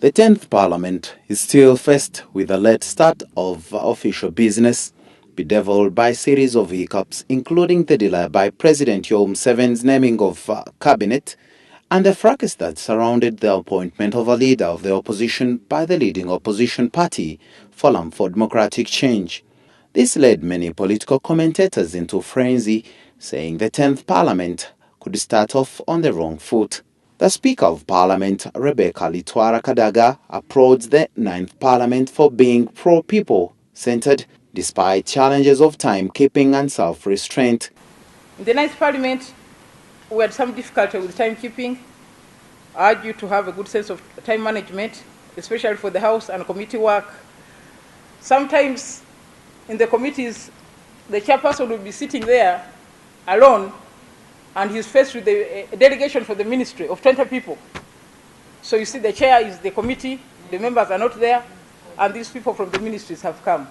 The 10th Parliament is still faced with a late start of official business, bedeviled by a series of hiccups, including the delay by President Yoweri Museveni's naming of cabinet and the fracas that surrounded the appointment of a leader of the opposition by the leading opposition party, Forum for Democratic Change. This led many political commentators into frenzy, saying the 10th Parliament could start off on the wrong foot. The Speaker of Parliament, Rebecca Litwara Kadaga, applauds the 9th Parliament for being pro-people centered despite challenges of timekeeping and self-restraint. In the 9th Parliament, we had some difficulty with timekeeping. I urge you to have a good sense of time management, especially for the House and committee work. Sometimes in the committees, the chairperson will be sitting there alone and he's faced with a delegation for the ministry of 20 people. So you see the chair is the committee, the members are not there, and these people from the ministries have come.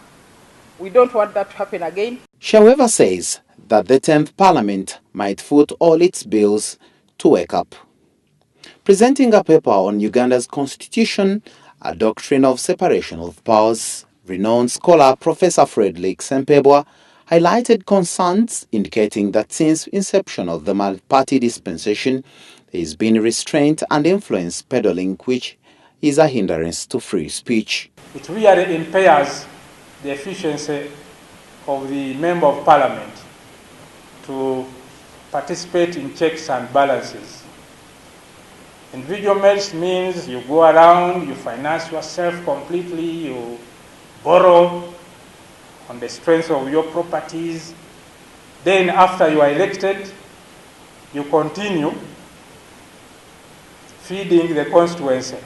We don't want that to happen again. She, however, says that the 10th Parliament might foot all its bills to wake up. Presenting a paper on Uganda's constitution, a doctrine of separation of powers, renowned scholar Professor Frederick Sempebwa highlighted concerns indicating that since inception of the multi-party dispensation, there has been restraint and influence peddling, which is a hindrance to free speech. It really impairs the efficiency of the Member of Parliament to participate in checks and balances. Individual merits means you go around, you finance yourself completely, you borrow on the strength of your properties. Then after you are elected, you continue feeding the constituency.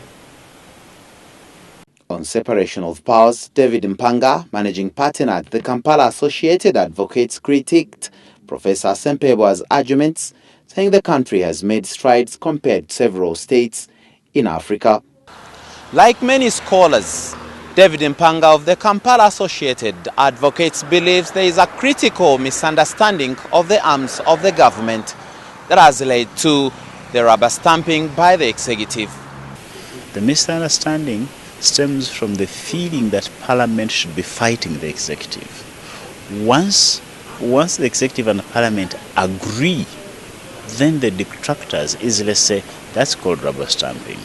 On separation of powers, David Mpanga, managing partner at the Kampala Associated Advocates, critiqued Professor Sempebwa's arguments, saying the country has made strides compared to several states in Africa. Like many scholars, David Mpanga of the Kampala Associated Advocates believes there is a critical misunderstanding of the arms of the government that has led to the rubber stamping by the executive. The misunderstanding stems from the feeling that Parliament should be fighting the executive. Once the executive and the Parliament agree, then the detractors easily say that's called rubber stamping.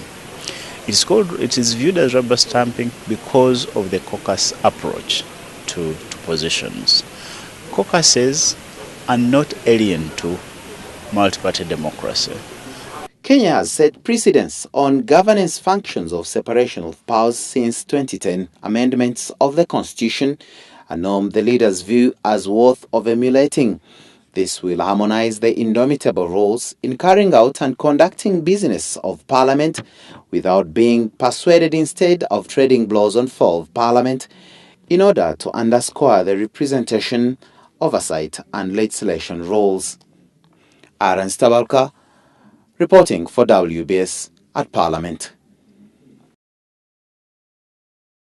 It is viewed as rubber stamping because of the caucus approach to positions. Caucuses are not alien to multi-party democracy. Kenya has set precedents on governance functions of separation of powers since 2010 amendments of the Constitution, a norm the leaders view as worth of emulating. This will harmonize the indomitable roles in carrying out and conducting business of Parliament without being persuaded instead of trading blows on floor of Parliament in order to underscore the representation, oversight and legislation roles. Aaron Stabalka, reporting for WBS at Parliament.